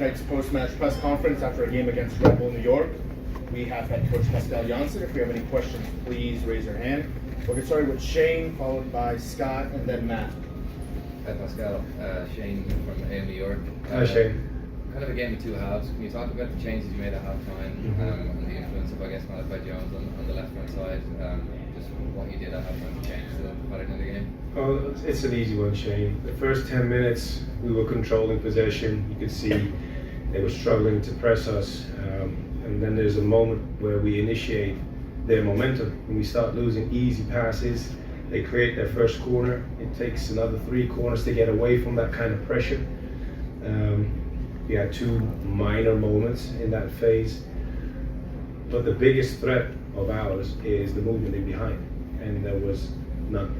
tonight's post-match press conference after a game against Red Bull New York. We have head coach Pascal Jansen. If you have any questions, please raise your hand. We'll get started with Shane, followed by Scott, and then Matt. Hi Pascal, Shane from New York. Hi Shane. Kind of a game of two halves. Can you talk about the changes you made at halftime and the influence of, I guess, Malachi Jones on the left-hand side? Just what you did at halftime to change the pattern of the game? Oh, it's an easy one, Shane. The first 10 minutes, we were controlling possession. You could see they were struggling to press us. And then there's a moment where we initiate their momentum and we start losing easy passes. They create their first corner. It takes another 3 corners to get away from that kind of pressure. We had 2 minor moments in that phase. But the biggest threat of ours is the movement in behind. And there was none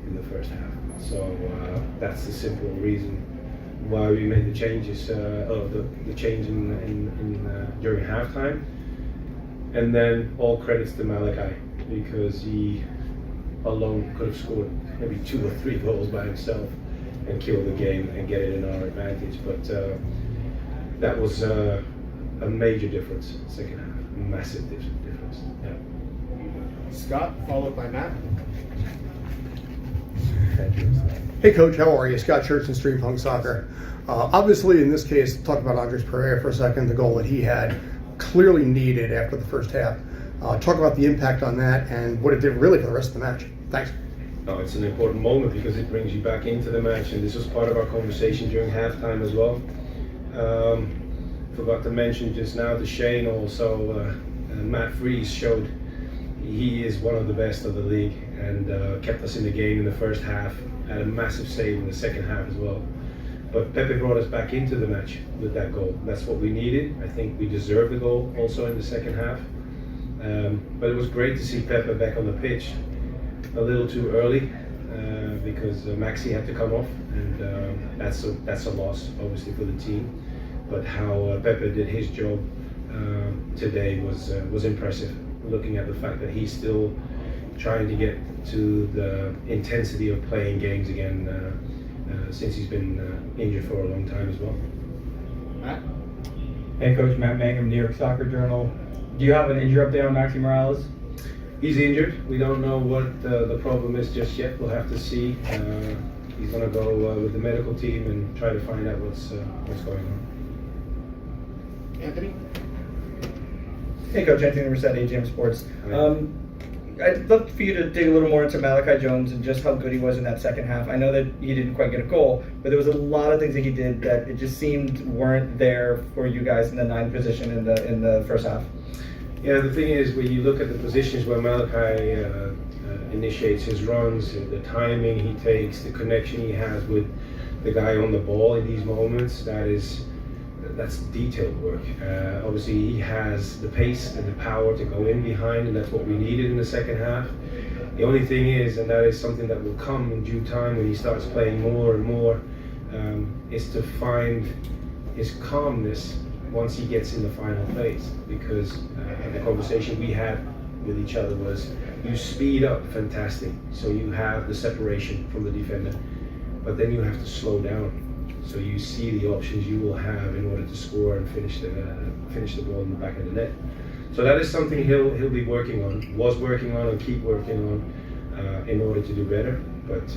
in the first half. So that's the simple reason why we made the changes, the change during halftime. And then all credits to Malachi, because he alone could have scored maybe 2 or 3 goals by himself and kill the game and get it in our advantage. But that was a major difference second half, massive difference. Yeah. Scott, followed by Matt. Thank you. Hey Coach, how are you? Scott Church and Stream Punk Soccer. Obviously in this case, talk about Andres Perea for a second, the goal that he had clearly needed after the first half. Talk about the impact on that and what it did really for the rest of the match. Thanks. Oh, it's an important moment because it brings you back into the match, and this was part of our conversation during halftime as well. Forgot to mention just now to Shane also, Matt Freese showed he is one of the best of the league and kept us in the game in the first half, had a massive save in the second half as well. But Pepe brought us back into the match with that goal. That's what we needed. I think we deserved the goal also in the second half. But it was great to see Pepe back on the pitch. A little too early because Maxi had to come off, and that's a loss obviously for the team. But how Pepe did his job today was impressive. Looking at the fact that he's still trying to get to the intensity of playing games again since he's been injured for a long time as well. Matt? Hey Coach, Matt Mangum, New York Soccer Journal. Do you have an injury update on Maxi Morales? He's injured. We don't know what the problem is just yet. We'll have to see. He's going to go with the medical team and try to find out what's going on. Anthony? Hey Coach, Anthony Rossetti, AGM Sports. I'd love for you to dig a little more into Malachi Jones and just how good he was in that second half. I know that he didn't quite get a goal, but there was a lot of things that he did that it just seemed weren't there for you guys in the 9th position in the first half. Yeah, the thing is, when you look at the positions where Malachi initiates his runs, the timing he takes, the connection he has with the guy on the ball in these moments, that's detailed work. Obviously, he has the pace and the power to go in behind, and that's what we needed in the second half. The only thing is, and that is something that will come in due time when he starts playing more and more, is to find his calmness once he gets in the final phase. Because the conversation we had with each other was, you speed up fantastic, so you have the separation from the defender, but then you have to slow down. So you see the options you will have in order to score and finish the ball in the back of the net. So that is something he'll be working on, was working on, and keep working on in order to do better. But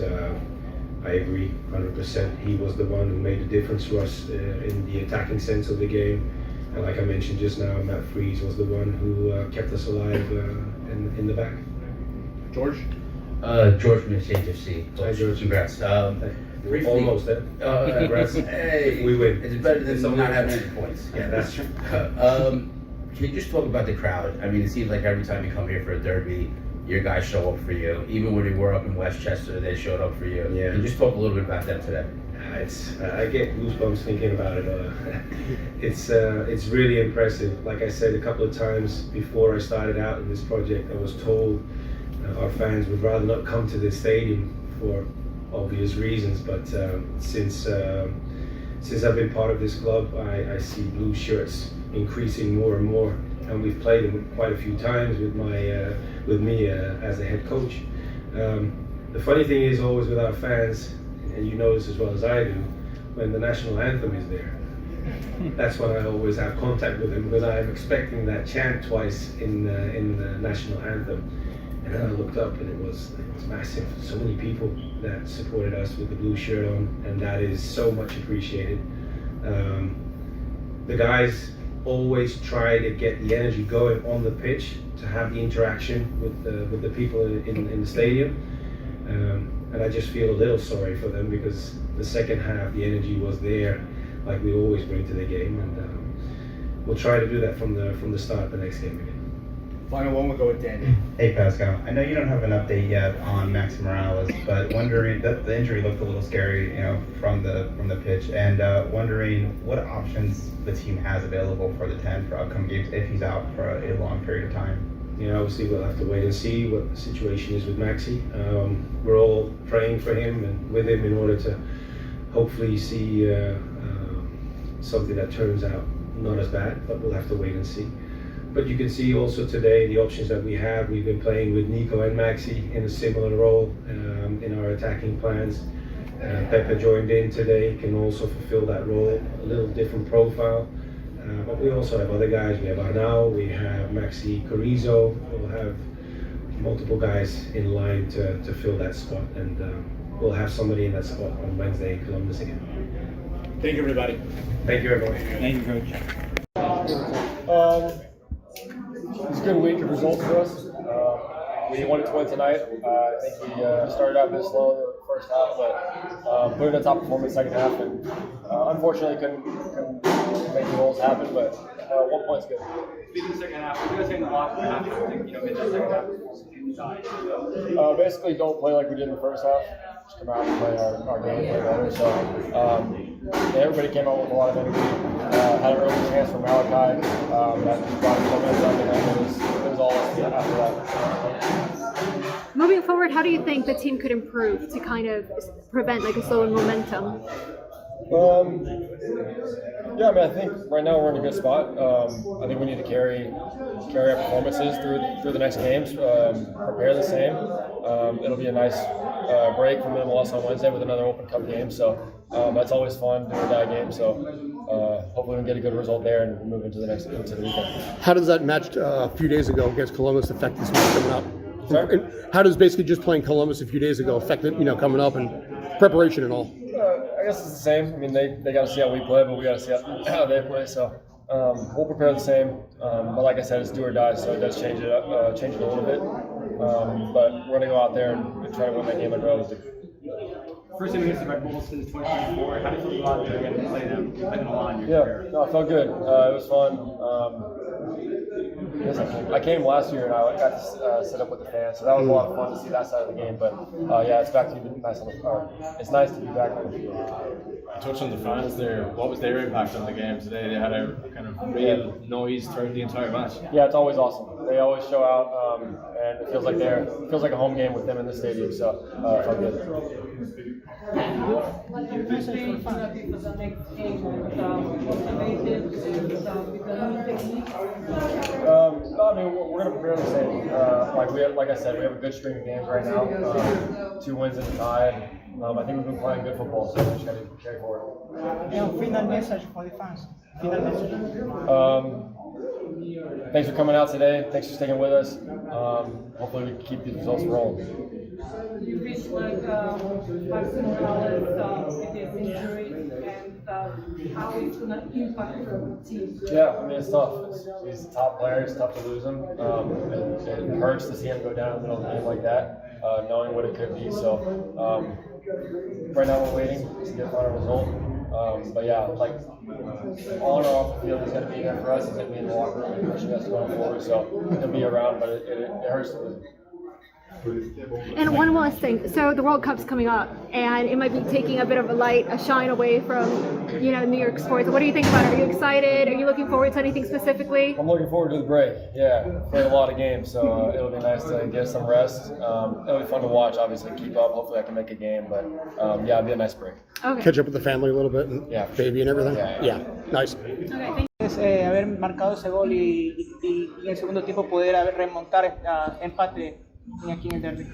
I agree 100%. He was the one who made the difference for us in the attacking sense of the game. And like I mentioned just now, Matt Freese was the one who kept us alive in the back. George? George from NYCFC. Hi, George. Congrats. Briefly, Almost there. Congrats. Hey, We win. It's better than not having any points. Yeah, that's true. Can you just talk about the crowd? I mean, it seems like every time you come here for a derby, your guys show up for you. Even when we were up in Westchester, they showed up for you. Yeah. Can you just talk a little bit about them today? I get goosebumps thinking about it. It's really impressive. Like I said a couple of times before I started out in this project, I was told our fans would rather not come to this stadium for obvious reasons, but since I've been part of this club, I see blue shirts increasing more and more, and we've played them quite a few times with me as a head coach. The funny thing is always with our fans, and you know this as well as I do, when the national anthem is there, that's when I always have contact with him, because I am expecting that chant twice in the national anthem. And then I looked up, and it was massive. So many people that supported us with the blue shirt on, and that is so much appreciated. The guys always try to get the energy going on the pitch, to have the interaction with the people in the stadium. And I just feel a little sorry for them, because the second half the energy was there, like we always bring to the game, and we'll try to do that from the start of the next game again. Final one, we'll go with Danny. Hey Pascal, I know you don't have an update yet on Max Morales, but wondering that the injury looked a little scary, from the pitch, and wondering what options the team has available for the 10 for upcoming games if he's out for a long period of time. Obviously we'll have to wait and see what the situation is with Maxi. We're all praying for him and with him in order to hopefully see something that turns out not as bad, but we'll have to wait and see. But you can see also today the options that we have. We've been playing with Nico and Maxi in a similar role in our attacking plans. Pepe joined in today, can also fulfill that role, a little different profile. But we also have other guys. We have Arnau, we have Maxi Carrizo. We'll have multiple guys in line to fill that spot, and we'll have somebody in that spot on Wednesday in Columbus again. Thank you, everybody. Thank you, everyone. Thank you, Coach. It's a good week of results for us. We wanted to win tonight. I think we started out a bit slow in the first half, but put in a top performance second half, and unfortunately couldn't make the goals happen. But 1 point's good. In the second half, what do you say in the locker room after in the second half? Basically, don't play like we did in the first half. Just come out and play our game, play better. So everybody came out with a lot of energy. Had an early chance from Malachi that brought us momentum, and then it was all after that. Moving forward, how do you think the team could improve to kind of prevent like a slowing momentum? Yeah, I think right now we're in a good spot. I think we need to carry our performances through the next games. Prepare the same. It'll be a nice break from the loss on Wednesday with another Open Cup game. So that's always fun doing that game. So hopefully we can get a good result there and move into the weekend. How does that match a few days ago against Columbus affect this match coming up? Sorry? And how does basically just playing Columbus a few days ago affect it, coming up and preparation and all? I guess it's the same. I mean, they got to see how we play, but we got to see how they play. So we'll prepare the same. But like I said, it's do or die, so it does change it a little bit. But we're gonna go out there and try to win that game in relative. First time against the Red Bulls since 2024. How did you feel out there again to play them second line in your career? No, it felt good. It was fun. I came last year and I got to sit up with the fans, so that was a lot of fun to see that side of the game. But yeah, it's back to be nice on the car. It's nice to be back on the field. Touch on the fans there. What was their impact on the game today? They had a kind of real noise throughout the entire match. Yeah, it's always awesome. They always show out, and it feels like a home game with them in the stadium. So it felt good. I mean, we're going to prepare the same. Like I said, we have a good string of games right now. 2 wins and a tie. I think we've been playing good football, so we just got to carry forward. Final message for the fans. Final message. Thanks for coming out today. Thanks for sticking with us. Hopefully we can keep these results rolling. You reached like Max Morales with his injury, and how it's going to impact the team. Yeah, I mean, it's tough. He's a top player. It's tough to lose him. It hurts to see him go down in the middle of the game like that, knowing what it could be. So right now we're waiting to get a final result. But yeah, like on or off the field, he's going to be there for us. He's going to be in the locker room, pushing us going forward. So he'll be around, but it hurts to lose him. And one last thing. So the World Cup's coming up, and it might be taking a bit of a shine away from, New York sports. What do you think about it? Are you excited? Are you looking forward to anything specifically? I'm looking forward to the break. Yeah, played a lot of games, so it'll be nice to get some rest. It'll be fun to watch. Obviously, keep up. Hopefully, I can make a game, but yeah, it'll be a nice break. Okay. Catch up with the family a little bit, and baby and everything. Yeah. Nice. Okay, Haber marcado ese gol y en el segundo tiempo poder remontar empate aquí en el derby?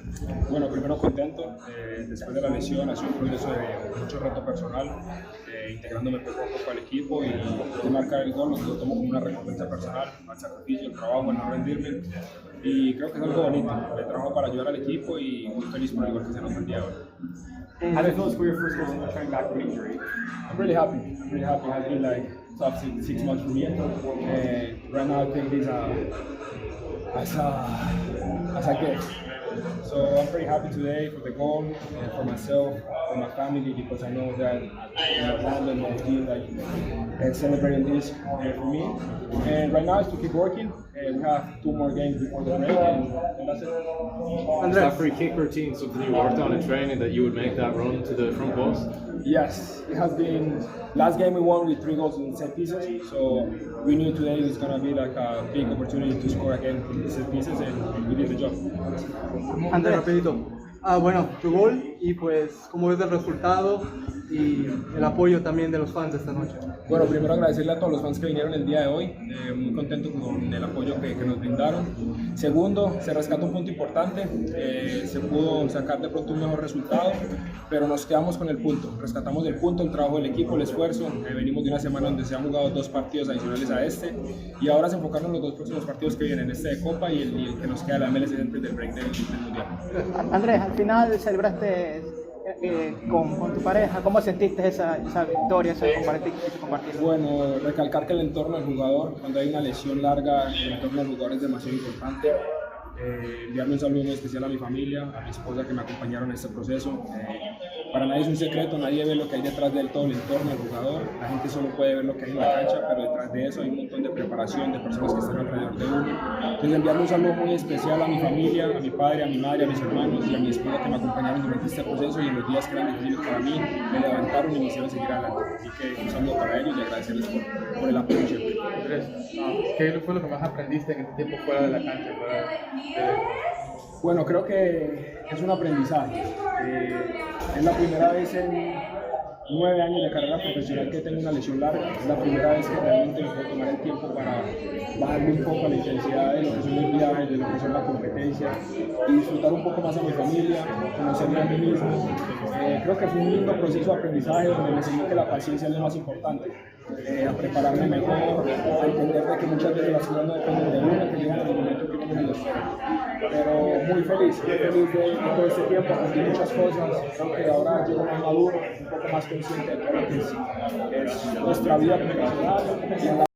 Bueno, primero contento. Después de la lesión ha sido un proceso de mucho reto personal, integrándome poco a poco al equipo y marcar el gol lo tomo como una recompensa personal, al sacrificio, el trabajo, el no rendirme. Y creo que es algo bonito. Le trabajo para ayudar al equipo y muy feliz por el gol que se nos dio hoy. How did it feel for your first goal returning back from injury? I'm really happy. I'm really happy. It has been like tough 6 months for me. Right now I take this as a gift. So I'm pretty happy today for the goal, for myself, for my family, because I know that Orlando and my team celebrating this for me. And right now is to keep working. We have 2 more games before the break, and that's it. Is that free kick routine something you worked on in training, that you would make that run to the front post? Yes, it has been. Last game we won with 3 goals in set pieces, so we knew today was going to be like a big opportunity to score again in the set pieces, and we did the job. Andrés, rapidito. Bueno, tu gol y pues cómo ves el resultado y el apoyo también de los fans de esta noche. Bueno, primero agradecerle a todos los fans que vinieron el día de hoy, muy contento con el apoyo que nos brindaron. Segundo, se rescató un punto importante, se pudo sacar de pronto un mejor resultado, pero nos quedamos con el punto, rescatamos el punto, el trabajo del equipo, el esfuerzo. Venimos de una semana donde se han jugado 2 partidos adicionales a este y ahora se enfocaron en los 2 próximos partidos que vienen, este de Copa y el que nos queda la MLS antes del break del Mundial. Andrés, al final celebraste con tu pareja. ¿Cómo sentiste esa victoria, ese compartir? Bueno, recalcar que el entorno del jugador, cuando hay una lesión larga, el entorno del jugador es demasiado importante. Enviarle un saludo muy especial a mi familia, a mi esposa que me acompañaron en este proceso. Para nadie es un secreto, nadie ve lo que hay detrás de todo el entorno del jugador. La gente solo puede ver lo que hay en la cancha, pero detrás de eso hay un montón de preparación, de personas que están alrededor de uno. Entonces enviarle un saludo muy especial a mi familia, a mi padre, a mi madre, a mis hermanos y a mi esposa que me acompañaron durante este proceso y en los días que eran difíciles para mí, me levantaron y me hicieron seguir adelante. Así que un saludo para ellos y agradecerles por el apoyo siempre. ¿Qué fue lo que más aprendiste en este tiempo fuera de la cancha? Bueno, creo que es un aprendizaje. Es la primera vez en 9 años de carrera profesional que tengo una lesión larga. Es la primera vez que realmente me puedo tomar el tiempo para bajarle un poco a la intensidad de lo que son los viajes, de lo que son la competencia y disfrutar un poco más a mi familia, conocerme a mí mismo. Creo que fue un lindo proceso de aprendizaje donde me enseñó que la paciencia es lo más importante. A prepararme mejor, a entender de que muchas veces las cosas no dependen de uno, que llegan en el momento que uno los espera. Pero muy feliz de todo este tiempo, aprendí muchas cosas, creo que ahora llego más maduro, un poco más consciente de todo lo que es nuestra vida profesional.